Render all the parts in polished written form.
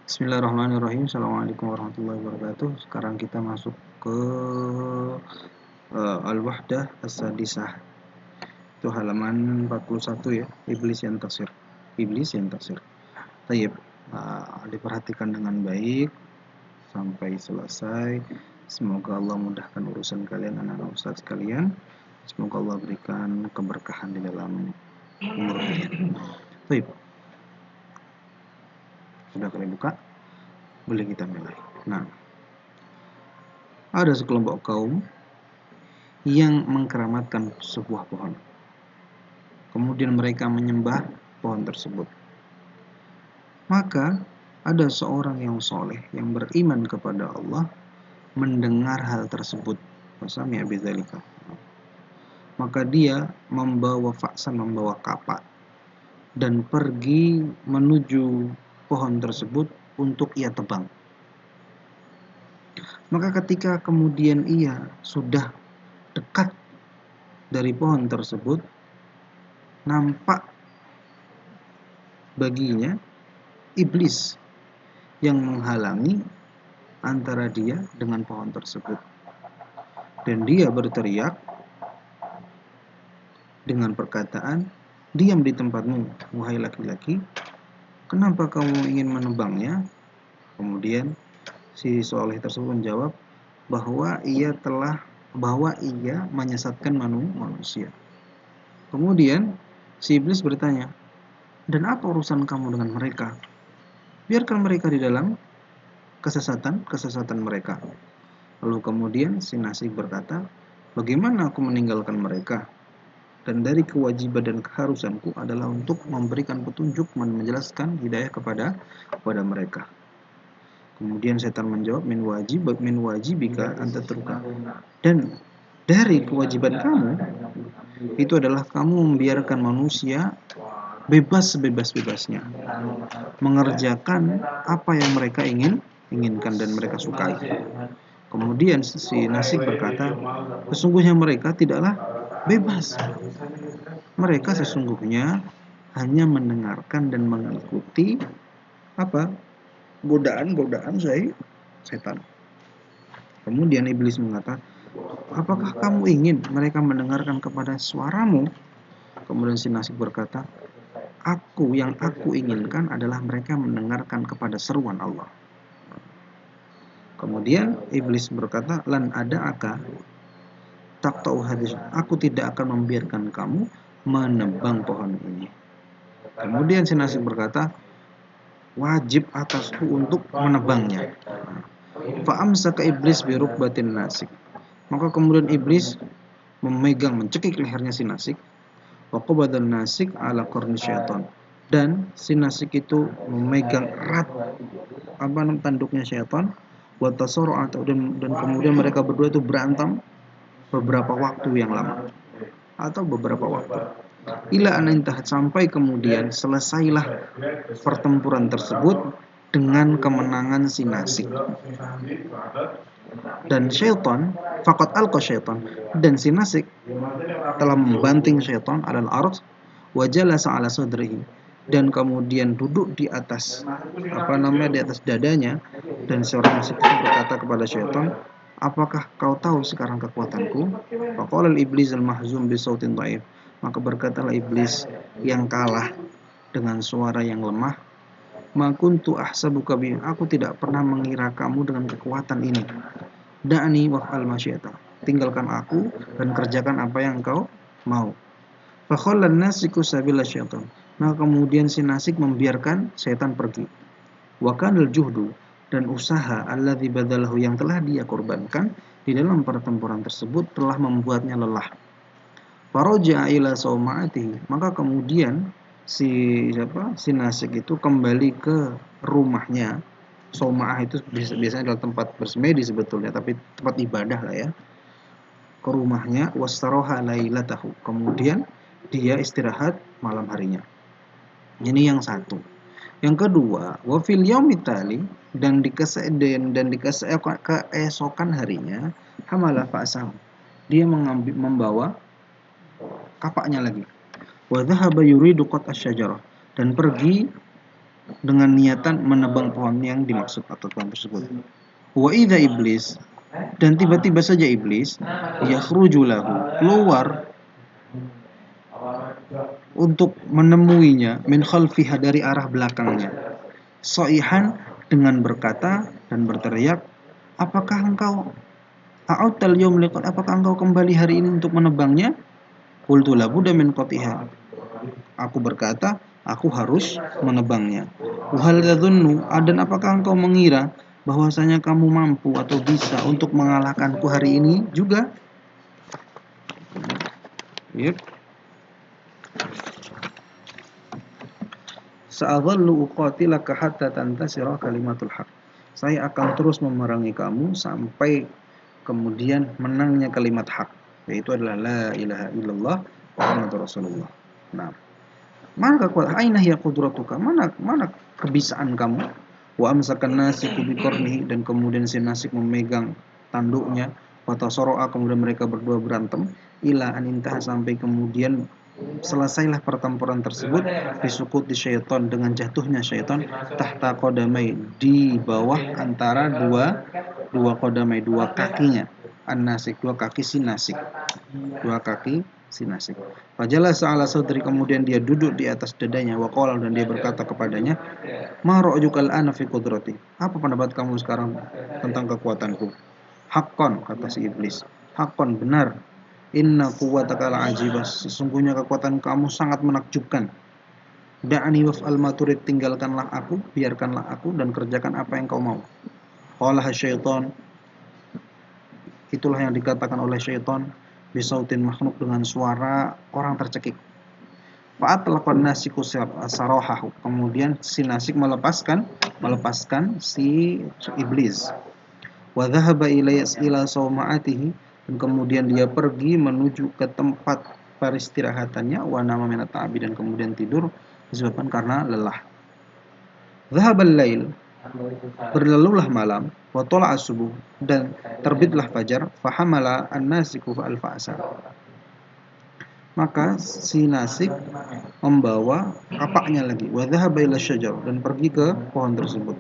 Bismillahirrahmanirrahim. Assalamualaikum warahmatullahi wabarakatuh. Sekarang kita masuk ke Al-Wahdah As-Sadisah. Itu halaman 41 ya. Iblis yang tasir. Iblis yang tasir. Tayyib. Diperhatikan dengan baik sampai selesai. Semoga Allah mudahkan urusan kalian, anak-anak ustaz sekalian. Semoga Allah berikan keberkahan di dalam umur kalian. Tayyib. Sudah kalian buka? Boleh kita mulai. Nah, ada sekelompok kaum yang mengkeramatkan sebuah pohon. Kemudian mereka menyembah pohon tersebut. Maka ada seorang yang soleh, yang beriman kepada Allah, mendengar hal tersebut. Wasami'a bidzalika. Maka dia membawa kapak dan pergi menuju pohon tersebut untuk ia tebang. Maka ketika kemudian ia sudah dekat dari pohon tersebut, nampak baginya iblis yang menghalangi antara dia dengan pohon tersebut. Dan dia berteriak dengan perkataan, "Diam di tempatmu, wahai laki-laki. Kenapa kamu ingin menebangnya?" Kemudian si soleh tersebut menjawab bahwa ia menyesatkan manusia. Kemudian si iblis bertanya, "Dan apa urusan kamu dengan mereka? Biarkan mereka di dalam kesesatan mereka." Lalu kemudian si Nasib berkata, "Bagaimana aku meninggalkan mereka? Dan dari kewajiban dan keharusanku adalah untuk memberikan petunjuk, menjelaskan hidayah kepada mereka." Kemudian setan menjawab, min wajibika anta turka. Dan dari kewajiban kamu itu adalah kamu membiarkan manusia bebas sebebas-bebasnya mengerjakan apa yang mereka inginkan dan mereka sukai. Kemudian si Nasib berkata, sesungguhnya mereka tidaklah bebas. Mereka sesungguhnya hanya mendengarkan dan mengikuti godaan setan. Kemudian iblis mengatakan, apakah kamu ingin mereka mendengarkan kepada suaramu? Kemudian si Nasib berkata, yang aku inginkan adalah mereka mendengarkan kepada seruan Allah. Kemudian iblis berkata, lan ada'aka taqta'u hadis. Aku tidak akan membiarkan kamu menebang pohon ini. Kemudian si Nasib berkata, wajib atasku untuk menebangnya. Fa'amsaka iblis bi rukbatin Nasib. Maka kemudian iblis mencekik lehernya si Nasib. Wa qabadan Nasib ala qarni syaitan. Dan si Nasib itu memegang erat tanduknya syaitan. Wa tasarra'a, dan kemudian mereka berdua itu berantem beberapa waktu yang lama atau beberapa waktu. Ila an intahat, sampai kemudian selesailah pertempuran tersebut dengan kemenangan si Nasib. Dan syaitan faqad alqa syaitan, dan si Nasib telah membanting syaitan alal ard wa jalasa ala sadrihi, dan kemudian duduk di atas di atas dadanya. Dan seorang Nasib berkata kepada syaitan, apakah kau tahu sekarang kekuatanku? Faqala al-iblis al-mahzum bi sautin dhaif. Maka berkatalah iblis yang kalah dengan suara yang lemah, ma kuntu ahsabuka bi, aku tidak pernah mengira kamu dengan kekuatan ini. Da'ni waf'al ma syi'ta, tinggalkan aku dan kerjakan apa yang kau mau. Fa khallan nasiku sabila syaitan. Maka kemudian si Nasik membiarkan setan pergi. Wa kanal juhdu, dan usaha alladzi badalahu, yang telah dia korbankan di dalam pertempuran tersebut, telah membuatnya lelah. Faraja'a ila sauma'atihi, maka kemudian si Nasik itu kembali ke rumahnya. Sauma'ah itu biasanya adalah tempat bersemedi sebetulnya, tapi tempat ibadah lah ya. Ke rumahnya, wastaroha lailatahu, kemudian dia istirahat malam harinya. Ini yang satu. Yang kedua, wa fil yaumit tali, dan di keesokan harinya, hamalah fa'sahu, dia membawa kapaknya lagi. Wa dhahaba yuridu qat asy-syajarah, dan pergi dengan niatan menebang pohon yang dimaksud atau pohon tersebut. Wa idza iblis, dan tiba-tiba saja iblis yakhruju lahu, keluar untuk menemuinya min khalfiha, dari arah belakangnya, soihan, dengan berkata dan berteriak, apakah engkau a'udtal yawm liqad, apakah engkau kembali hari ini untuk menebangnya? Qultu la budda min qatiha, aku berkata aku harus menebangnya. Wahal tadhunnu, dan apakah engkau mengira bahwasanya kamu mampu atau bisa untuk mengalahkanku hari ini juga? Yep. Sa'adhallu uqatilaka hatta tantasira kalimatul haq. Saya akan terus memerangi kamu sampai kemudian menangnya kalimat hak, yaitu adalah la ilaha illallah Muhammadur Rasulullah. Nah, mana kekuatan? Aina hiya qudratuka? Mana kebisaan kamu? Wa amsakan nasiku biqarnihi, dan kemudian si Nasik memegang tanduknya. Wa tasara'a, kemudian mereka berdua berantem. Ila an intaha, sampai kemudian selesailah pertempuran tersebut bisukuti syaitan, dengan jatuhnya syaitan, tahta qadamai, di bawah antara dua qadamai, dua kakinya, an-Nasik, dua kaki si Nasik, dua kaki si Nasik. Fajalasa ala sadri, kemudian dia duduk di atas dadanya, waqala, dan dia berkata kepadanya, ma ra'yukal ana fi qudrati, apa pendapat kamu sekarang tentang kekuatanku? Haqqan, kata si iblis, haqqan, benar, inna quwwataka la'ajibah, sesungguhnya kekuatan kamu sangat menakjubkan. Da'ani waf'al ma turid, tinggalkanlah aku, biarkanlah aku, dan kerjakan apa yang kau mau. Qala syaitan, itulah yang dikatakan oleh syaitan, bisautin makhluk, dengan suara orang tercekik. Fa'atlaqan nasiku sarohahu, kemudian si Nasik melepaskan si iblis. Wa dhahaba ila sawma'atihi, dan kemudian dia pergi menuju ke tempat peristirahatannya, wa nama min at-ta'bi, dan kemudian tidur disebabkan karena lelah. Dhahabal lail, berlalulah malam, wa tala'a subuh, dan terbitlah fajar, fahamala an-nasiku fa'al-fa'sa, maka si Nasik membawa kapaknya lagi, wa dhahaba ila syajar, dan pergi ke pohon tersebut.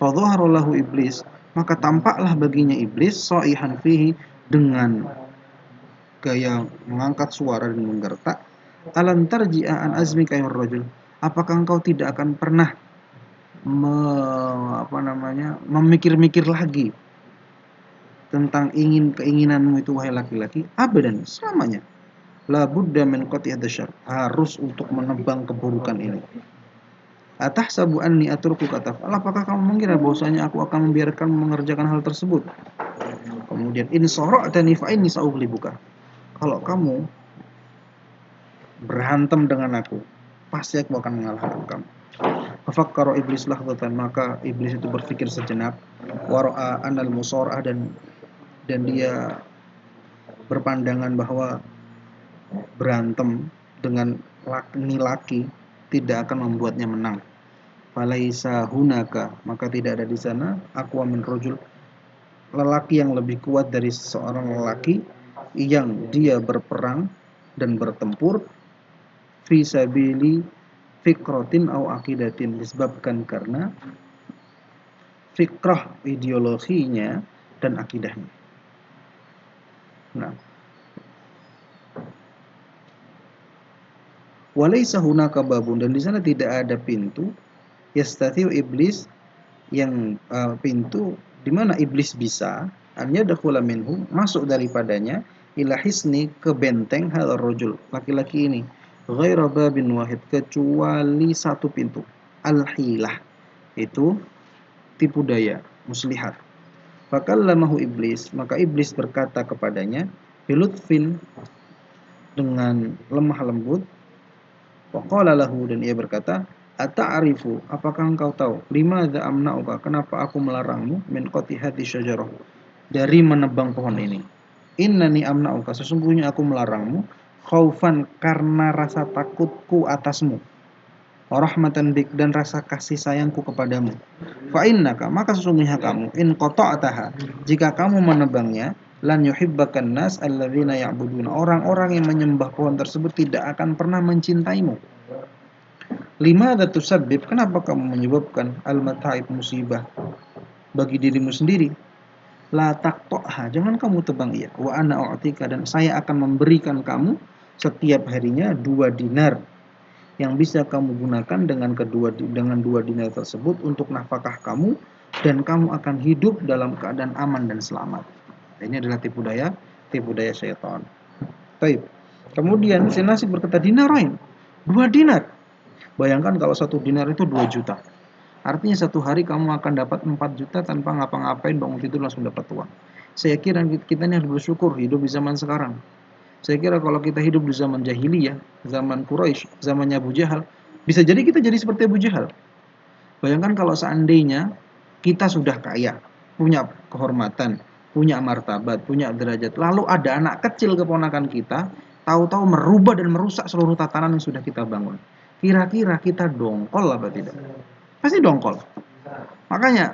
Fa dhahara lahu iblis, maka tampaklah baginya iblis, saihan fihi, dengan gaya mengangkat suara dan menggertak, alam tarji'a an azmika ya rajul, apakah engkau tidak akan pernah memikir-mikir lagi tentang keinginanmu itu, wahai laki-laki? Abadan, selamanya. La budda min qati'at syarr, harus untuk menebang keburukan ini. Atahsabu anni atruku katafal, apakah kamu mengira bahwasanya aku akan membiarkan mengerjakan hal tersebut? Kemudian in sara'tani fa inni sa'ughlibuka, kalau kamu berantem dengan aku, pasti aku akan mengalahkan kamu. Fafakkara iblis lahdatan, maka iblis itu berpikir sejenak, wara'a anal musara'ah, dan dia berpandangan bahwa berantem dengan laki-laki tidak akan membuatnya menang. Falaisa hunaka, maka tidak ada di sana, aqwa min rajul, lelaki yang lebih kuat dari seorang lelaki yang dia berperang dan bertempur fi sabili fikratin au aqidatin, disebabkan karena fikrah, ideologinya, dan akidahnya. Nah, walaisa hunaka babun, dan di sana tidak ada pintu, yastatiu iblis, yang pintu di mana iblis bisa an yadkhula minhu, masuk daripadanya, ila hisni, ke benteng hal rajul, laki-laki ini, ghaira babin wahid, kecuali satu pintu, al-hilah, itu tipu daya, muslihat. Fakallamahu iblis, maka iblis berkata kepadanya, bilutfin, dengan lemah lembut, waqala lahu, dan ia berkata, ata'arifu, apakah engkau tahu, limadza amna'uka, kenapa aku melarangmu, min qatihati syajarah, dari menebang pohon ini. Innani amna'uka, sesungguhnya aku melarangmu, khaufan, karena rasa takutku atasmu, rahmatan bik, dan rasa kasih sayangku kepadamu. Fa innaka, maka sesungguhnya kamu, in qata'ataha, jika kamu menebangnya, lan yuhibbakan nas alladzina ya'buduna, orang-orang yang menyembah pohon tersebut tidak akan pernah mencintaimu. Limadza tusabbib, kenapa kamu menyebabkan al-mata'ib, musibah bagi dirimu sendiri? La taqta'ha, jangan kamu tebang ia. Wa ana u'tika, dan saya akan memberikan kamu setiap harinya 2 dinar yang bisa kamu gunakan dengan 2 dinar tersebut untuk nafkah kamu, dan kamu akan hidup dalam keadaan aman dan selamat. Ini adalah tipu daya syaitan. Baik. Kemudian si Nasib berkata, dinarain, 2 dinar. Bayangkan kalau 1 dinar itu 2 juta. Artinya satu hari kamu akan dapat 4 juta tanpa ngapa-ngapain, bangun tidur langsung dapat uang. Saya kira kita ini harus bersyukur hidup di zaman sekarang. Saya kira kalau kita hidup di zaman jahiliyah, zaman Quraisy, zamannya Abu Jahal, bisa jadi kita jadi seperti Abu Jahal. Bayangkan kalau seandainya kita sudah kaya, punya kehormatan, punya martabat, punya derajat, lalu ada anak kecil keponakan kita, tahu-tahu merubah dan merusak seluruh tatanan yang sudah kita bangun. Kira-kira kita dongkol apa tidak? Pasti dongkol. Makanya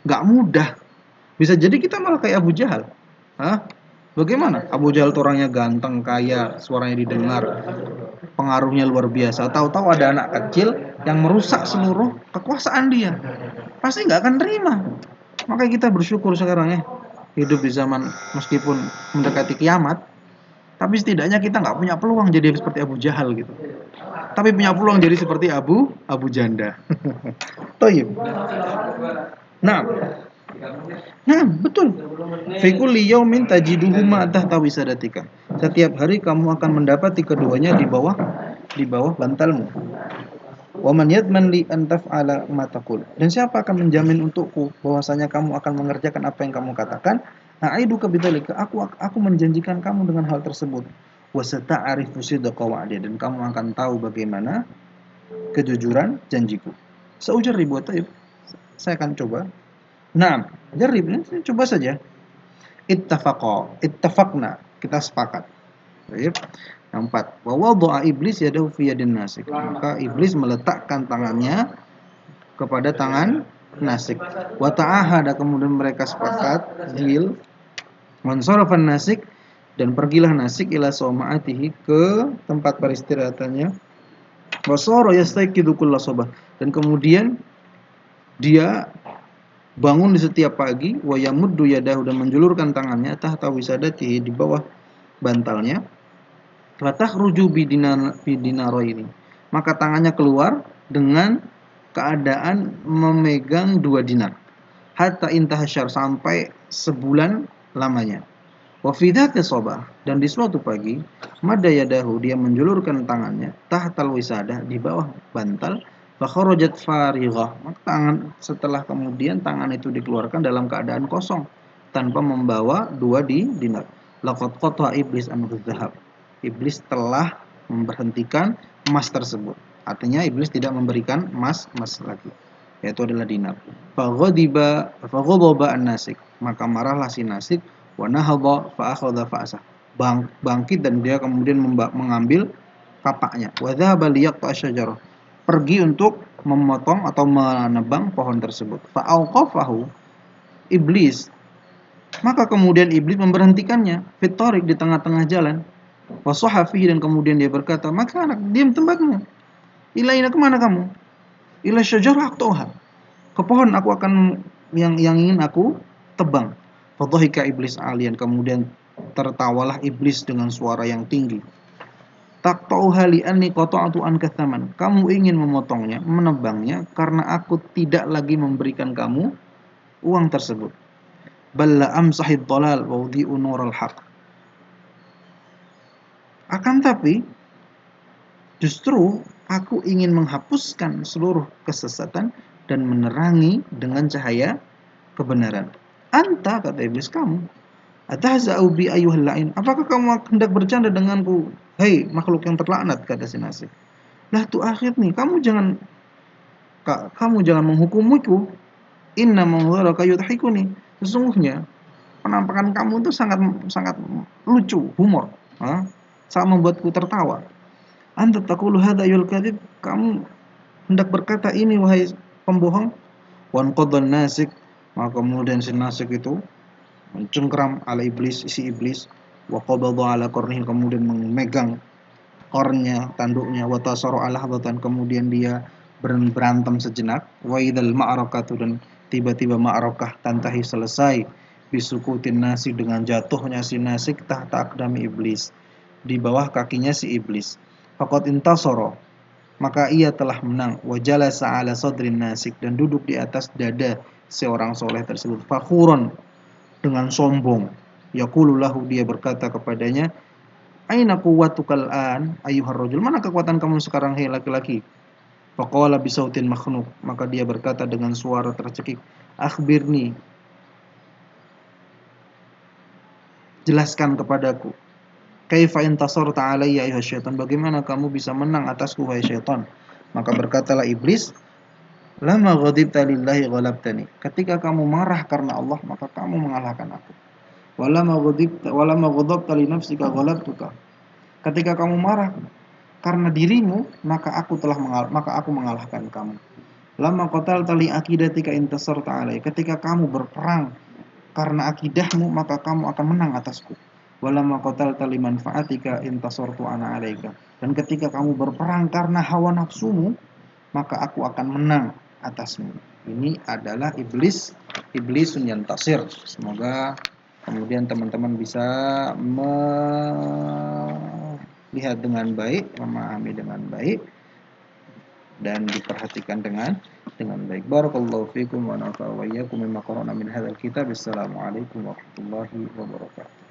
nggak mudah. Bisa jadi kita malah kayak Abu Jahal. Hah? Bagaimana? Abu Jahal tuh orangnya ganteng, kaya, suaranya didengar, pengaruhnya luar biasa. Tahu-tahu ada anak kecil yang merusak seluruh kekuasaan dia. Pasti nggak akan terima. Makanya kita bersyukur sekarang ya, hidup di zaman meskipun mendekati kiamat, tapi setidaknya kita nggak punya peluang jadi seperti Abu Jahal gitu. Tapi punya peluang jadi seperti Abu Janda. Toyib. Nah, betul. Fi kulli yaumin tajiduhu ma tahta wisadatika. Setiap hari kamu akan mendapati keduanya di bawah bantalmu. Wa man yadman li an taf'ala ma taqul. Dan siapa akan menjamin untukku bahwasanya kamu akan mengerjakan apa yang kamu katakan? A'iduka bidzalika. Aku menjanjikan kamu dengan hal tersebut. Wa sata'rifu sidqa wa'di, dan kamu akan tahu bagaimana kejujuran janjiku. Seujar ribuat taib. Saya akan coba. Nah, jarib, coba saja. Ittafaqna, kita sepakat. Baik. Yang 4, wa wada'a iblis yadahu fi yadin nasik. Maka iblis meletakkan tangannya kepada tangan nasik. Wa ta'ahada, kemudian mereka sepakat deal. Wansarafan nasik, dan pergilah nasik ila sawma'atihi, ke tempat peristirahatannya. Wa sara yastayqidu kulla sabah, dan kemudian dia bangun di setiap pagi, wa yamuddu yadahu, dan menjulurkan tangannya, tahta wisadatihi, di bawah bantalnya. Wa takhruju bidinaraini, maka tangannya keluar dengan keadaan memegang 2 dinar. Hatta intahasyar, sampai sebulan lamanya. Wa fi dzati sabah, dan di suatu pagi, madda yadahu, dia menjulurkan tangannya, tahtal wisadah, di bawah bantal. Fakharajat farighah, setelah kemudian tangan itu dikeluarkan dalam keadaan kosong, tanpa membawa 2 dinar. Laqad qata iblis amru dzahab, iblis telah memberhentikan emas tersebut. Artinya iblis tidak memberikan emas lagi, yaitu adalah dinar. Faghadiba an-nasik, maka marahlah si nasik. Wa nahadha fa akhadha fa'asah, bangkit dan dia kemudian mengambil kapaknya. Wa dhahaba liyaqta asyajarah, pergi untuk memotong atau menebang pohon tersebut. Fa'auqafahu iblis, maka kemudian iblis memberhentikannya fit tariq, di tengah-tengah jalan. Wa sahafihi, dan kemudian dia berkata, maka anak, diam tempatmu. Ilaina, kemana kamu? Ila syajarah aqtauha, ke pohon aku akan yang ingin aku tebang. Fadhahika iblis alian, kemudian tertawalah iblis dengan suara yang tinggi. Taqta'uha li'anni qata'tu anka thaman, kamu ingin memotongnya, menebangnya karena aku tidak lagi memberikan kamu uang tersebut. Balla amsahid dhalal wa udhi'u nural haq, akan tapi justru aku ingin menghapuskan seluruh kesesatan dan menerangi dengan cahaya kebenaran. Anta, kata iblis, kamu, atahza'u bi ayyuhal la'in, apakah kamu hendak bercanda denganku, hei makhluk yang terlaknat, kata si nasib. Lah tu'akhidni, kamu jangan menghukumiku. Inna mawdharaka yudhikuni, sesungguhnya penampakan kamu itu sangat lucu, humor, sangat membuatku tertawa. Anta taqulu hadza ayyuhal kadhib, kamu hendak berkata ini wahai pembohong. Wan qadhan nasik, maka kemudian si nasik itu mencengkeram ala iblis, isi iblis. Wa qabadha ala qarnihi, kemudian memegang ekornya, tanduknya, wa tasara lahdzatan, kemudian dia berantem sejenak, wa idzal ma'rakatu, dan tiba-tiba ma'rakah tantahi, selesai, bisukutin nasi, dengan jatuhnya si nasik, tahta aqdami iblis, di bawah kakinya si iblis. Faqad intasara, maka ia telah menang, wa jalasa ala sadrin nasik, dan duduk di atas dada seorang soleh tersebut, fakhuron, dengan sombong, yaqulu lahu, dia berkata kepadanya, aina quwwatukal an ayyuhar rajul, mana kekuatan kamu sekarang, hei laki-laki? Faqala bisautin makhnuk, maka dia berkata dengan suara tercekik, akhbirni, jelaskan kepadaku, kaifa intasarta alayya ayuha syaitan, bagaimana kamu bisa menang atasku wahai syaitan? Maka berkatalah iblis, lama ghadibta lillahi ghalabtani, ketika kamu marah karena Allah maka kamu mengalahkan aku. Walama ghadabta li nafsika ghalabtuka, ketika kamu marah karena dirimu maka aku mengalahkan kamu. Lama qatalta li aqidatika intasarta alai, ketika kamu berperang karena akidahmu maka kamu akan menang atasku. Walama qatalta li manfaatika intasartu ana alaika, dan ketika kamu berperang karena hawa nafsumu maka aku akan menang atasmu. Ini adalah iblisun yantasir. Semoga kemudian teman-teman bisa melihat dengan baik, memahami dengan baik, dan diperhatikan dengan baik. Barakallahu fikum wa nafa'u wa iyyakum mimma qara'na min hadzal kitab. Assalamualaikum warahmatullahi wabarakatuh.